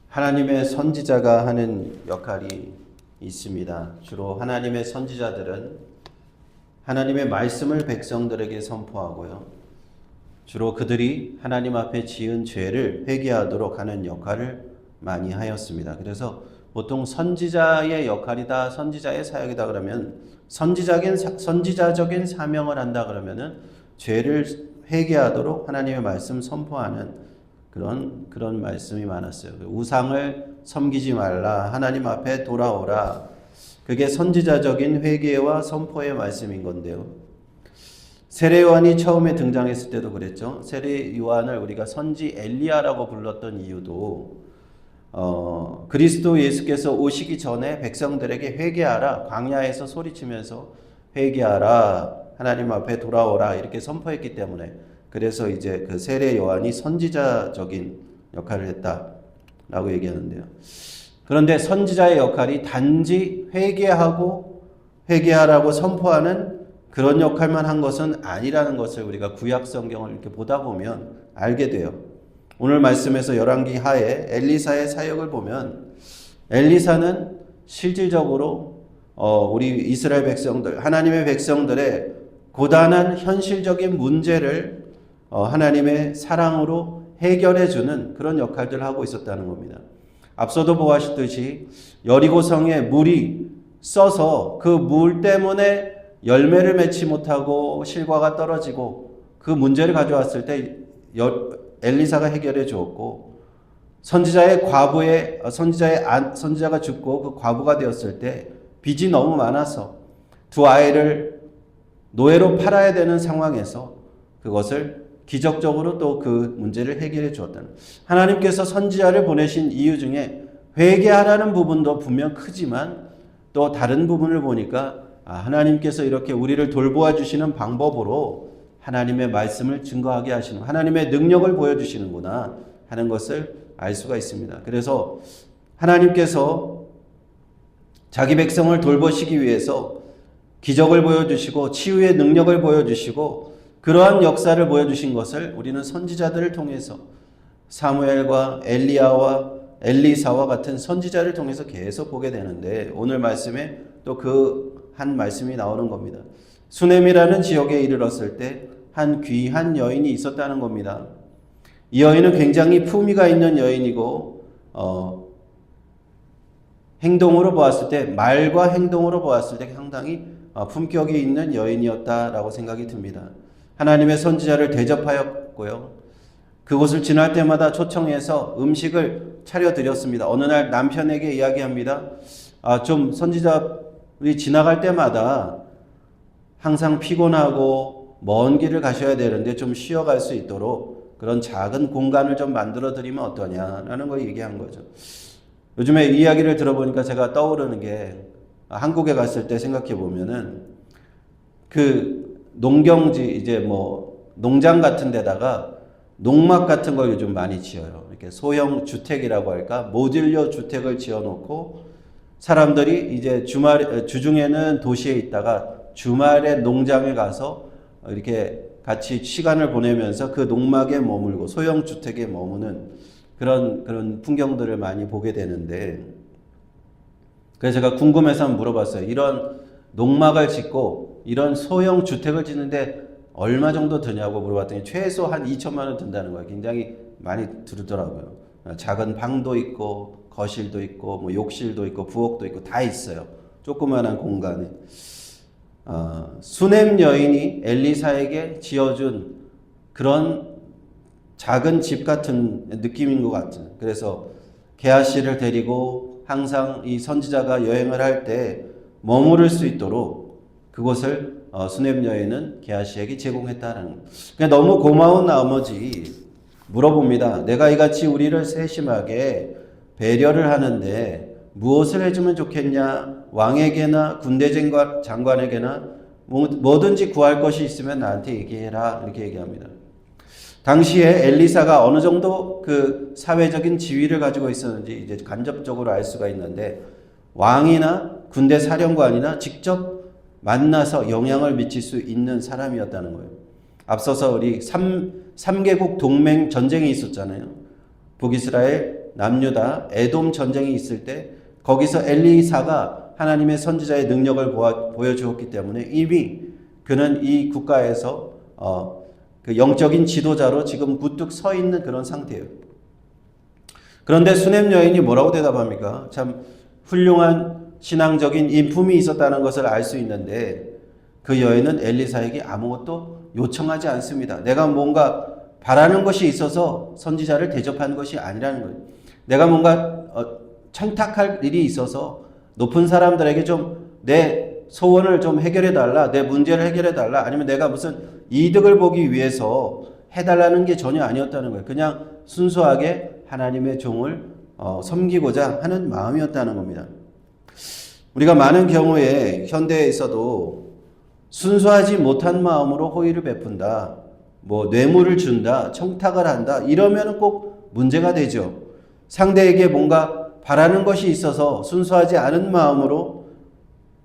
하나님의 선지자가 하는 역할이 있습니다. 주로 하나님의 선지자들은 하나님의 말씀을 백성들에게 선포하고요. 주로 그들이 하나님 앞에 지은 죄를 회개하도록 하는 역할을 많이 하였습니다. 그래서 보통 선지자의 역할이다, 선지자의 사역이다 그러면 선지자적인 사명을 한다 그러면은 죄를 회개하도록 하나님의 말씀 선포하는 그런 말씀이 많았어요. 우상을 섬기지 말라, 하나님 앞에 돌아오라. 그게 선지자적인 회개와 선포의 말씀인 건데요. 세례 요한이 처음에 등장했을 때도 그랬죠. 세례 요한을 우리가 선지 엘리야라고 불렀던 이유도 그리스도 예수께서 오시기 전에 백성들에게 회개하라, 광야에서 소리치면서 회개하라, 하나님 앞에 돌아오라 이렇게 선포했기 때문에, 그래서 이제 그 세례 요한이 선지자적인 역할을 했다라고 얘기하는데요. 그런데 선지자의 역할이 단지 회개하라고 선포하는 그런 역할만 한 것은 아니라는 것을 우리가 구약 성경을 이렇게 보다 보면 알게 돼요. 오늘 말씀에서 열왕기 하에 엘리사의 사역을 보면 엘리사는 실질적으로 우리 이스라엘 백성들, 하나님의 백성들의 고단한 현실적인 문제를 하나님의 사랑으로 해결해 주는 그런 역할들을 하고 있었다는 겁니다. 앞서도 보았듯이 여리고성에 물이 써서 그 물 때문에 열매를 맺지 못하고 실과가 떨어지고 그 문제를 가져왔을 때 엘리사가 해결해 주었고, 선지자가 죽고 그 과부가 되었을 때 빚이 너무 많아서 두 아이를 노예로 팔아야 되는 상황에서 그것을 기적적으로 또 그 문제를 해결해 주었다는, 하나님께서 선지자를 보내신 이유 중에 회개하라는 부분도 분명 크지만 또 다른 부분을 보니까 하나님께서 이렇게 우리를 돌보아 주시는 방법으로 하나님의 말씀을 증거하게 하시는, 하나님의 능력을 보여주시는구나 하는 것을 알 수가 있습니다. 그래서 하나님께서 자기 백성을 돌보시기 위해서 기적을 보여주시고 치유의 능력을 보여주시고 그러한 역사를 보여주신 것을 우리는 선지자들을 통해서 사무엘과 엘리야와 엘리사와 같은 선지자를 통해서 계속 보게 되는데, 오늘 말씀에 또 그 한 말씀이 나오는 겁니다. 수넴이라는 지역에 이르렀을 때 한 귀한 여인이 있었다는 겁니다. 이 여인은 굉장히 품위가 있는 여인이고 말과 행동으로 보았을 때 상당히 품격이 있는 여인이었다라고 생각이 듭니다. 하나님의 선지자를 대접하였고요. 그곳을 지날 때마다 초청해서 음식을 차려드렸습니다. 어느 날 남편에게 이야기합니다. 좀 선지자들이 지나갈 때마다 항상 피곤하고 먼 길을 가셔야 되는데 좀 쉬어갈 수 있도록 그런 작은 공간을 좀 만들어 드리면 어떠냐라는 걸 얘기한 거죠. 요즘에 이 이야기를 들어보니까 제가 떠오르는 게, 한국에 갔을 때 생각해 보면은 그 농경지 농장 같은 데다가 농막 같은 걸 요즘 많이 지어요. 이렇게 소형 주택이라고 할까? 모듈러 주택을 지어 놓고 사람들이 이제 주중에는 도시에 있다가 주말에 농장에 가서 이렇게 같이 시간을 보내면서 그 농막에 머물고 소형 주택에 머무는 그런 풍경들을 많이 보게 되는데, 그래서 제가 궁금해서 한번 물어봤어요. 이런 농막을 짓고 이런 소형 주택을 짓는데 얼마 정도 드냐고 물어봤더니 최소 한 2천만 원 든다는 거예요. 굉장히 많이 들더라고요. 작은 방도 있고 거실도 있고 욕실도 있고 부엌도 있고 다 있어요. 조그마한 공간에. 수넴 여인이 엘리사에게 지어준 그런 작은 집 같은 느낌인 것 같은. 그래서 게하시를 데리고 항상 이 선지자가 여행을 할 때 머무를 수 있도록 그곳을 수넴 여인은 게하시에게 제공했다는 거예요. 그냥 너무 고마운 나머지 물어봅니다. 내가 이같이 우리를 세심하게 배려를 하는데 무엇을 해주면 좋겠냐? 왕에게나 군대 장관에게나 뭐든지 구할 것이 있으면 나한테 얘기해라, 이렇게 얘기합니다. 당시에 엘리사가 어느 정도 그 사회적인 지위를 가지고 있었는지 이제 간접적으로 알 수가 있는데, 왕이나 군대 사령관이나 직접 만나서 영향을 미칠 수 있는 사람이었다는 거예요. 앞서서 우리 3개국 동맹 전쟁이 있었잖아요. 북이스라엘, 남유다 에돔 전쟁이 있을 때 거기서 엘리사가 하나님의 선지자의 능력을 보여주었기 때문에 이미 그는 이 국가에서 그 영적인 지도자로 지금 부뚝 서 있는 그런 상태예요. 그런데 수넴 여인이 뭐라고 대답합니까? 참 훌륭한 신앙적인 인품이 있었다는 것을 알 수 있는데 그 여인은 엘리사에게 아무것도 요청하지 않습니다. 내가 뭔가 바라는 것이 있어서 선지자를 대접한 것이 아니라는 거예요. 내가 뭔가 청탁할 일이 있어서 높은 사람들에게 좀 내 소원을 좀 해결해 달라, 내 문제를 해결해 달라, 아니면 내가 무슨 이득을 보기 위해서 해달라는 게 전혀 아니었다는 거예요. 그냥 순수하게 하나님의 종을 섬기고자 하는 마음이었다는 겁니다. 우리가 많은 경우에 현대에서도 순수하지 못한 마음으로 호의를 베푼다, 뭐 뇌물을 준다, 청탁을 한다, 이러면 꼭 문제가 되죠. 상대에게 뭔가 바라는 것이 있어서 순수하지 않은 마음으로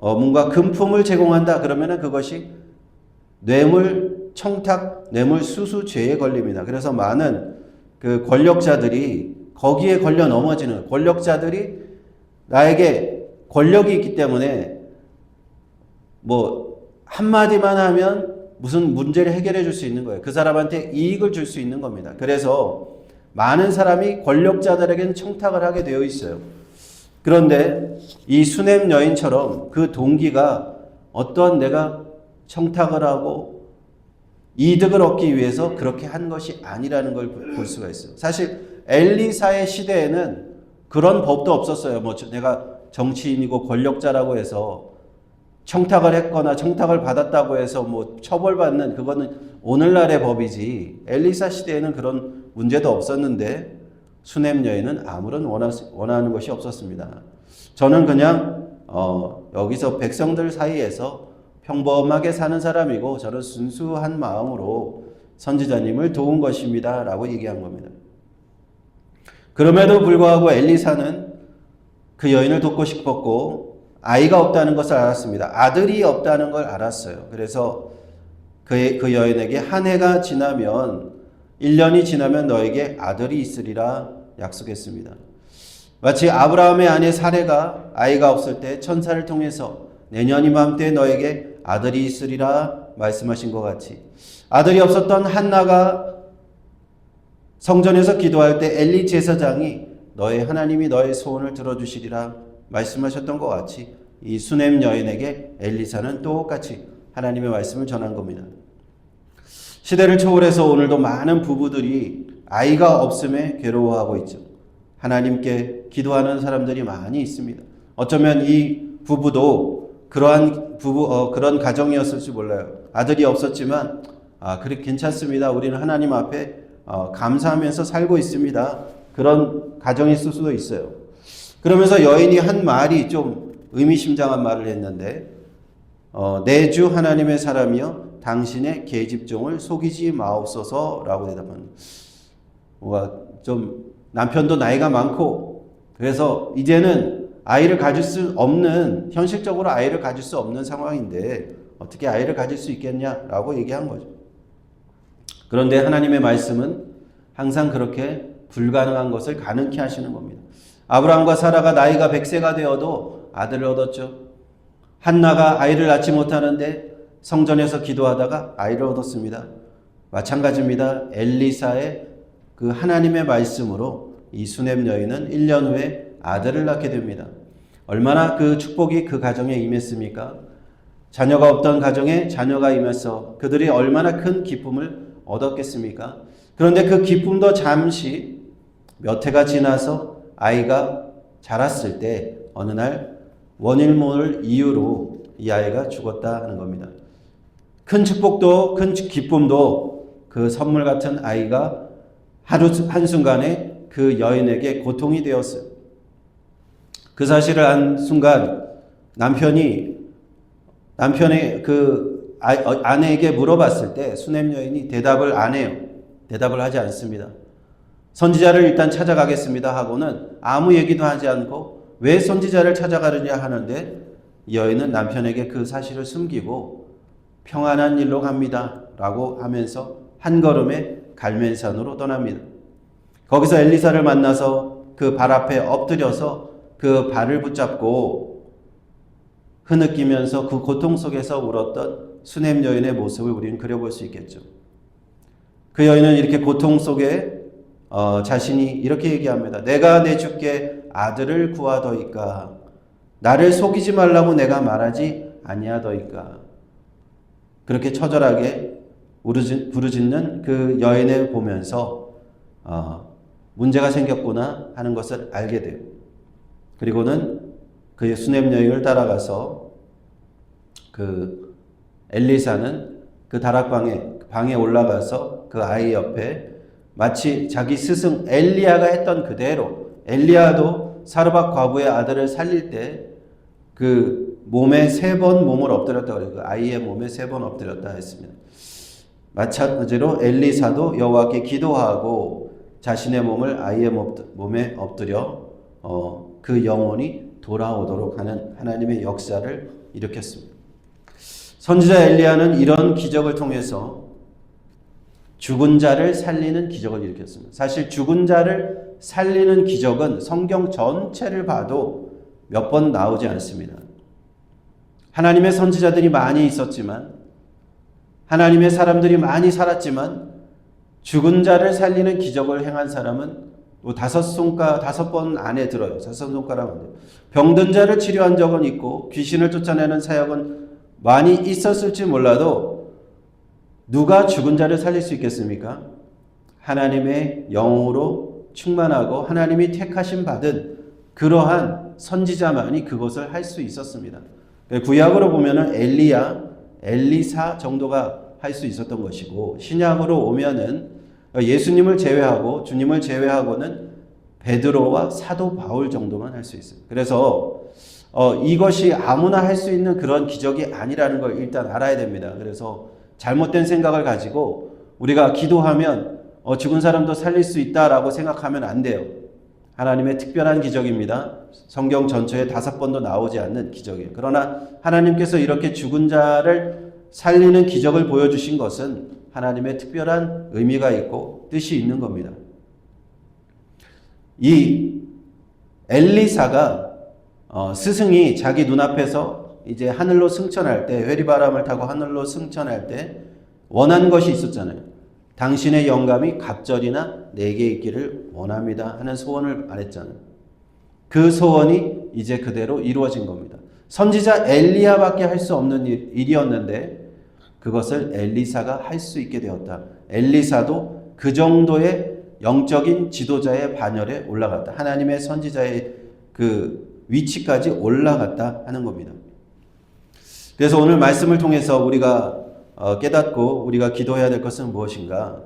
뭔가 금품을 제공한다, 그러면 그것이 뇌물 청탁, 뇌물 수수 죄에 걸립니다. 그래서 많은 그 권력자들이 거기에 걸려 넘어지는, 권력자들이 나에게 권력이 있기 때문에 뭐 한마디만 하면 무슨 문제를 해결해 줄 수 있는 거예요. 그 사람한테 이익을 줄 수 있는 겁니다. 그래서 많은 사람이 권력자들에게는 청탁을 하게 되어 있어요. 그런데 이 수넴 여인처럼 그 동기가 어떠한 내가 청탁을 하고 이득을 얻기 위해서 그렇게 한 것이 아니라는 걸 볼 수가 있어요. 사실 엘리사의 시대에는 그런 법도 없었어요. 뭐 내가 정치인이고 권력자라고 해서 청탁을 했거나 청탁을 받았다고 해서 뭐 처벌받는, 그거는 오늘날의 법이지 엘리사 시대에는 그런 문제도 없었는데 수넴 여인은 아무런 원하는 것이 없었습니다. 저는 그냥 여기서 백성들 사이에서 평범하게 사는 사람이고 저는 순수한 마음으로 선지자님을 도운 것입니다 라고 얘기한 겁니다. 그럼에도 불구하고 엘리사는 그 여인을 돕고 싶었고 아이가 없다는 것을 알았습니다. 아들이 없다는 걸 알았어요. 그래서 그 여인에게 한 해가 지나면 1년이 지나면 너에게 아들이 있으리라 약속했습니다. 마치 아브라함의 아내 사레가 아이가 없을 때 천사를 통해서 내년 이맘때 너에게 아들이 있으리라 말씀하신 것 같이 아들이 없었던 한나가 성전에서 기도할 때 엘리 제사장이 너의 하나님이 너의 소원을 들어주시리라 말씀하셨던 것 같이 이 수넴 여인에게 엘리사는 똑같이 하나님의 말씀을 전한 겁니다. 시대를 초월해서 오늘도 많은 부부들이 아이가 없음에 괴로워하고 있죠. 하나님께 기도하는 사람들이 많이 있습니다. 어쩌면 이 부부도 그런 가정이었을지 몰라요. 아들이 없었지만 그래 괜찮습니다. 우리는 하나님 앞에 감사하면서 살고 있습니다. 그런 가정이 있을 수도 있어요. 그러면서 여인이 한 말이 좀 의미심장한 말을 했는데 내 주 하나님의 사람이여 당신의 계집종을 속이지 마옵소서라고 대답합니다. 뭔가 좀 남편도 나이가 많고 그래서 이제는 아이를 가질 수 없는, 현실적으로 아이를 가질 수 없는 상황인데 어떻게 아이를 가질 수 있겠냐라고 얘기한 거죠. 그런데 하나님의 말씀은 항상 그렇게 불가능한 것을 가능케 하시는 겁니다. 아브라함과 사라가 나이가 100세가 되어도 아들을 얻었죠. 한나가 아이를 낳지 못하는데 성전에서 기도하다가 아이를 얻었습니다. 마찬가지입니다. 엘리사의 그 하나님의 말씀으로 이 수넴 여인은 1년 후에 아들을 낳게 됩니다. 얼마나 그 축복이 그 가정에 임했습니까? 자녀가 없던 가정에 자녀가 임해서 그들이 얼마나 큰 기쁨을 얻었겠습니까? 그런데 그 기쁨도 잠시 몇 해가 지나서 아이가 자랐을 때 어느 날 원인 모를 이유로 이 아이가 죽었다 하는 겁니다. 큰 축복도 큰 기쁨도 그 선물 같은 아이가 한순간에 그 여인에게 고통이 되었어요. 그 사실을 한 순간 남편의 그 아내에게 물어봤을 때 수넴 여인이 대답을 안 해요. 대답을 하지 않습니다. 선지자를 일단 찾아가겠습니다 하고는 아무 얘기도 하지 않고 왜 선지자를 찾아가느냐 하는데 여인은 남편에게 그 사실을 숨기고 평안한 일로 갑니다 라고 하면서 한 걸음에 갈멜산으로 떠납니다. 거기서 엘리사를 만나서 그 발 앞에 엎드려서 그 발을 붙잡고 흐느끼면서 그 고통 속에서 울었던 수넴 여인의 모습을 우리는 그려볼 수 있겠죠. 그 여인은 이렇게 고통 속에 자신이 이렇게 얘기합니다. 내가 내 주께 아들을 구하더이까. 나를 속이지 말라고 내가 말하지 아니하더이까. 그렇게 처절하게 부르짖는 그 여인을 보면서 문제가 생겼구나 하는 것을 알게 돼요. 그리고는 그의 수넴 여인을 따라가서 그 엘리사는 그 다락방에 올라가서 그 아이 옆에 마치 자기 스승 엘리야가 했던 그대로, 엘리야도 사르밧 과부의 아들을 살릴 때 그 몸에 3번 몸을 엎드렸다 그래요. 그 아이의 몸에 3번 엎드렸다 했습니다. 마찬가지로 엘리사도 여호와께 기도하고 자신의 몸을 아이의 몸에 엎드려 그 영혼이 돌아오도록 하는 하나님의 역사를 일으켰습니다. 선지자 엘리야는 이런 기적을 통해서 죽은 자를 살리는 기적을 일으켰습니다. 사실 죽은 자를 살리는 기적은 성경 전체를 봐도 몇 번 나오지 않습니다. 하나님의 선지자들이 많이 있었지만, 하나님의 사람들이 많이 살았지만, 죽은 자를 살리는 기적을 행한 사람은 또 5번 안에 들어요. 5손가락 안에. 병든 자를 치료한 적은 있고 귀신을 쫓아내는 사역은 많이 있었을지 몰라도 누가 죽은 자를 살릴 수 있겠습니까? 하나님의 영으로 충만하고 하나님이 택하심 받은 그러한 선지자만이 그것을 할 수 있었습니다. 구약으로 보면은 엘리야, 엘리사 정도가 할 수 있었던 것이고, 신약으로 오면은 예수님을 제외하고 주님을 제외하고는 베드로와 사도 바울 정도만 할 수 있어요. 그래서 이것이 아무나 할 수 있는 그런 기적이 아니라는 걸 일단 알아야 됩니다. 그래서 잘못된 생각을 가지고 우리가 기도하면 죽은 사람도 살릴 수 있다라고 생각하면 안 돼요. 하나님의 특별한 기적입니다. 성경 전체에 5번도 나오지 않는 기적이에요. 그러나 하나님께서 이렇게 죽은 자를 살리는 기적을 보여주신 것은 하나님의 특별한 의미가 있고 뜻이 있는 겁니다. 이 엘리사가 스승이 자기 눈앞에서 이제 하늘로 승천할 때, 회리바람을 타고 하늘로 승천할 때 원한 것이 있었잖아요. 당신의 영감이 갑절이나 내게 있기를 원합니다 하는 소원을 말했잖아요. 그 소원이 이제 그대로 이루어진 겁니다. 선지자 엘리야밖에 할 수 없는 일이었는데 그것을 엘리사가 할 수 있게 되었다. 엘리사도 그 정도의 영적인 지도자의 반열에 올라갔다. 하나님의 선지자의 그 위치까지 올라갔다 하는 겁니다. 그래서 오늘 말씀을 통해서 우리가 깨닫고 우리가 기도해야 될 것은 무엇인가?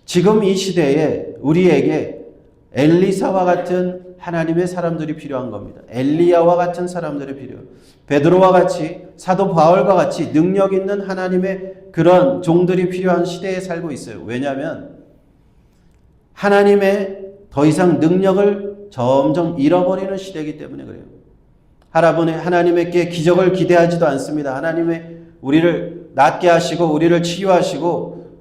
지금 이 시대에 우리에게 엘리사와 같은 하나님의 사람들이 필요한 겁니다. 엘리야와 같은 사람들이 필요해요. 베드로와 같이, 사도 바울과 같이 능력 있는 하나님의 그런 종들이 필요한 시대에 살고 있어요. 왜냐하면 하나님의 더 이상 능력을 점점 잃어버리는 시대이기 때문에 그래요. 하나님께 기적을 기대하지도 않습니다. 하나님의 우리를 낫게 하시고 우리를 치유하시고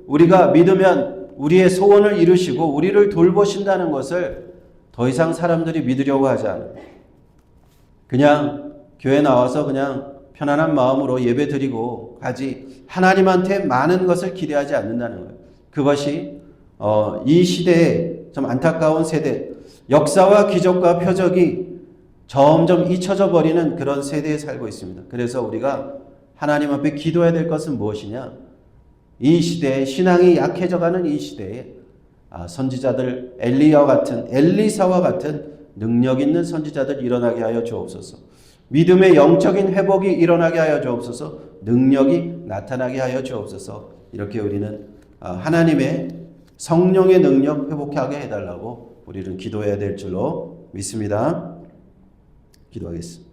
우리가 믿으면 우리의 소원을 이루시고 우리를 돌보신다는 것을 더 이상 사람들이 믿으려고 하지 않아요. 그냥 교회 나와서 그냥 편안한 마음으로 예배 드리고 가지 하나님한테 많은 것을 기대하지 않는다는 거예요. 그것이 이 시대에 좀 안타까운 세대, 역사와 기적과 표적이 점점 잊혀져 버리는 그런 세대에 살고 있습니다. 그래서 우리가 하나님 앞에 기도해야 될 것은 무엇이냐? 이 시대에 신앙이 약해져가는 이 시대에 선지자들 엘리사와 같은 능력 있는 선지자들 일어나게 하여 주옵소서. 믿음의 영적인 회복이 일어나게 하여 주옵소서. 능력이 나타나게 하여 주옵소서. 이렇게 우리는 하나님의 성령의 능력 회복하게 해달라고 우리는 기도해야 될 줄로 믿습니다. 기도하겠습니다.